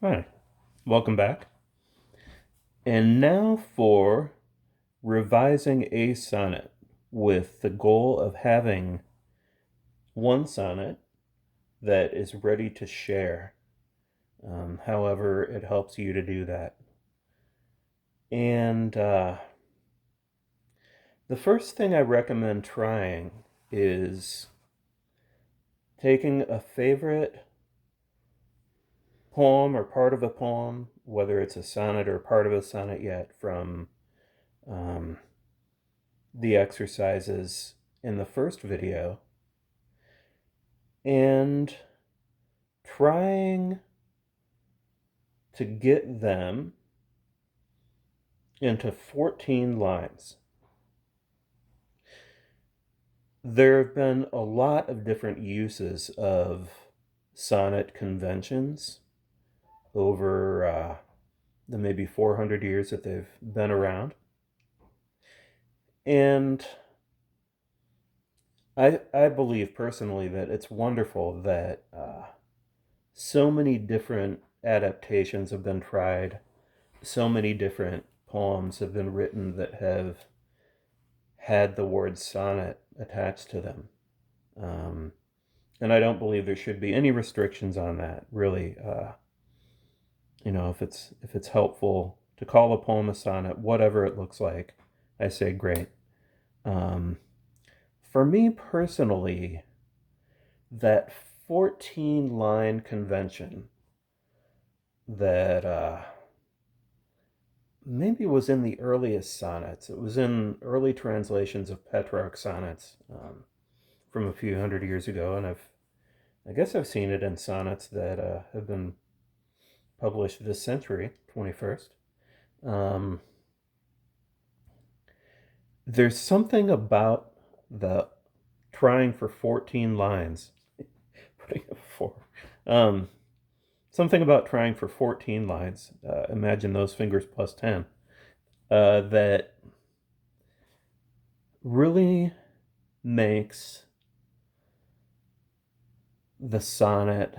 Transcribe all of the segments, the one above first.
Hi, welcome back. And now for revising a sonnet with the goal of having one sonnet that is ready to share, however it helps you to do that. And the first thing I recommend trying is taking a favorite poem or part of a poem, whether it's a sonnet or part of a sonnet yet, from um, the exercises in the first video, and trying to get them into 14 lines. There have been a lot of different uses of sonnet conventions over the maybe 400 years that they've been around. And I believe personally that it's wonderful that so many different adaptations have been tried, so many different poems have been written that have had the word sonnet attached to them. Um, and I don't believe there should be any restrictions on that, really. If it's helpful to call a poem a sonnet, whatever it looks like, I say great. Um, for me personally, that 14 line convention that maybe was in the earliest sonnets. It was in early translations of Petrarch sonnets from a few hundred years ago, and I guess I've seen it in sonnets that have been published this century, 21st. Um, there's something about the trying for 14 lines, putting it four. Um, something about trying for 14 lines. Imagine those fingers plus 10. That really makes the sonnet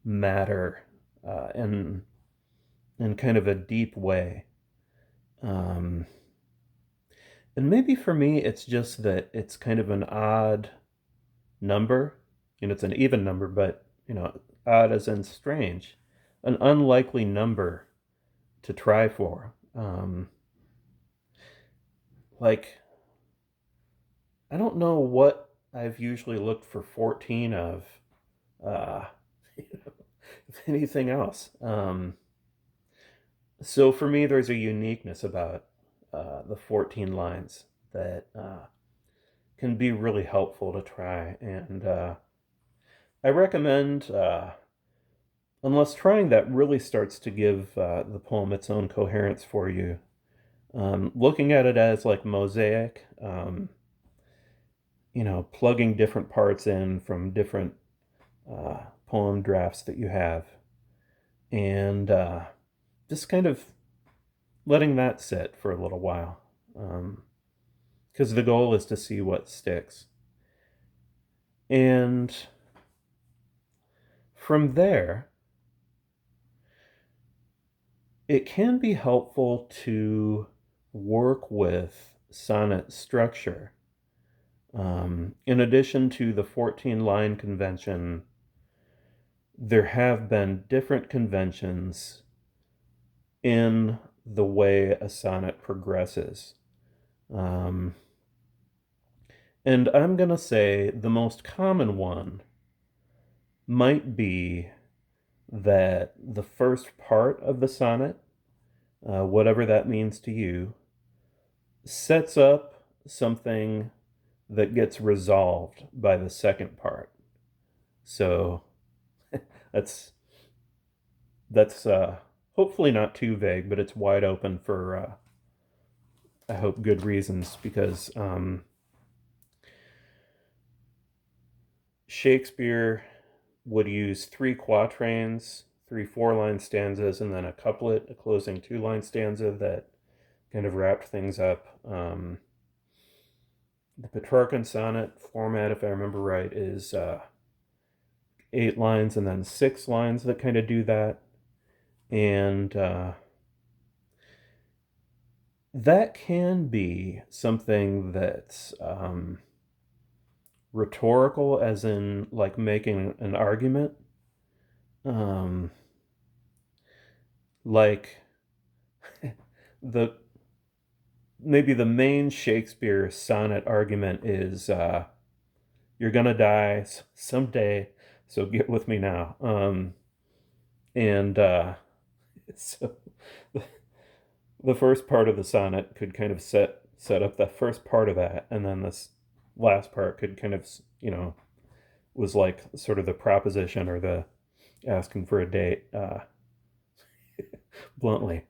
matter in kind of a deep way. Um, and maybe for me, it's just that it's kind of an odd number. It's an even number, but odd as in strange, an unlikely number to try for. Like I don't know what I've usually looked for 14 of, uh, if anything else. So for me, there's a uniqueness about the 14 lines that can be really helpful to try. And I recommend, unless trying that really starts to give the poem its own coherence for you, looking at it as like mosaic, plugging different parts in from different poem drafts that you have, and just kind of letting that sit for a little while. Because the goal is to see what sticks. And from there, it can be helpful to work with sonnet structure. In addition to the 14 line convention, there have been different conventions in the way a sonnet progresses. Um, and I'm going to say the most common one might be that the first part of the sonnet, whatever that means to you, sets up something that gets resolved by the second part. So that's that's hopefully not too vague, but it's wide open for I hope good reasons, because Shakespeare would use three quatrains, three four-line stanzas, and then a couplet, a closing two-line stanza that kind of wrapped things up. The Petrarchan sonnet format, if I remember right, is 8 lines and then 6 lines that kind of do that. And that can be something that's rhetorical, as in like making an argument. Um, like the maybe the main Shakespeare sonnet argument is you're gonna die someday, so get with me now. And so the first part of the sonnet could kind of set up the first part of that, and then this last part could kind of, was like sort of the proposition or the asking for a date, bluntly.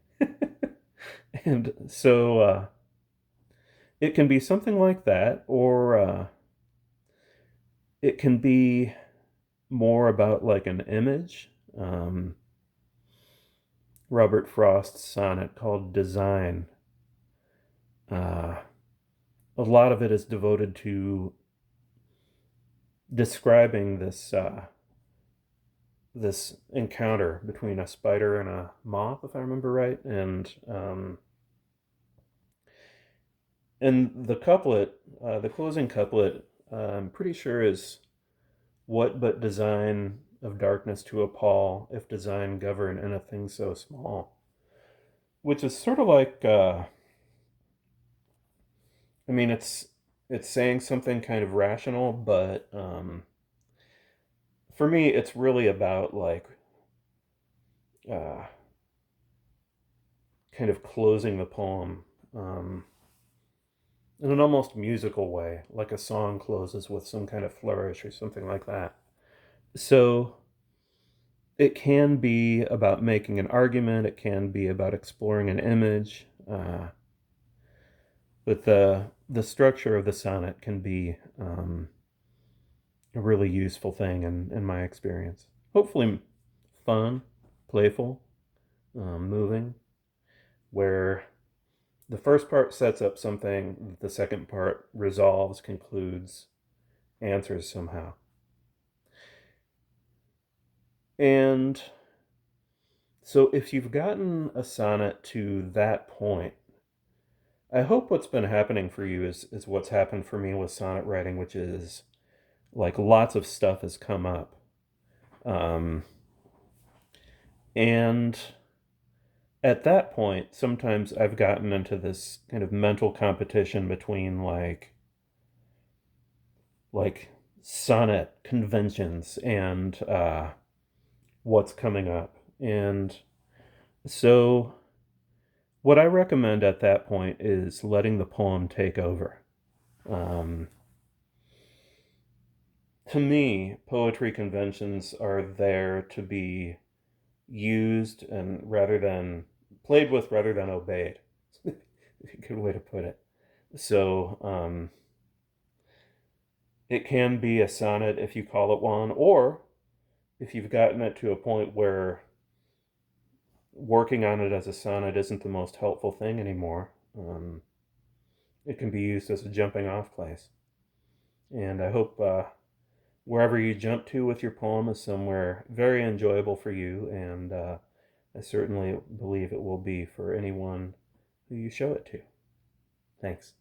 And so it can be something like that, or it can be more about like an image. Robert Frost's sonnet called Design, uh, a lot of it is devoted to describing this encounter between a spider and a moth, if I remember right, and the couplet, the closing couplet, I'm pretty sure is "What but design of darkness to appall, if design govern in a thing so small," which is sort of like, I mean, it's saying something kind of rational, but for me, it's really about like uh, kind of closing the poem in an almost musical way, like a song closes with some kind of flourish or something like that. So it can be about making an argument, it can be about exploring an image, but the structure of the sonnet can be a really useful thing in my experience. Hopefully, fun, playful, moving, where the first part sets up something, the second part resolves, concludes, answers somehow. And so, if you've gotten a sonnet to that point, I hope what's been happening for you is what's happened for me with sonnet writing, which is like lots of stuff has come up. Um, and at that point, sometimes I've gotten into this kind of mental competition between like sonnet conventions and what's coming up. And so what I recommend at that point is letting the poem take over. Um, to me, poetry conventions are there to be used and rather than played with rather than obeyed. A good way to put it. So it can be a sonnet if you call it one, or if you've gotten it to a point where working on it as a sonnet isn't the most helpful thing anymore, it can be used as a jumping off place. And I hope wherever you jump to with your poem is somewhere very enjoyable for you, and I certainly believe it will be for anyone who you show it to. Thanks.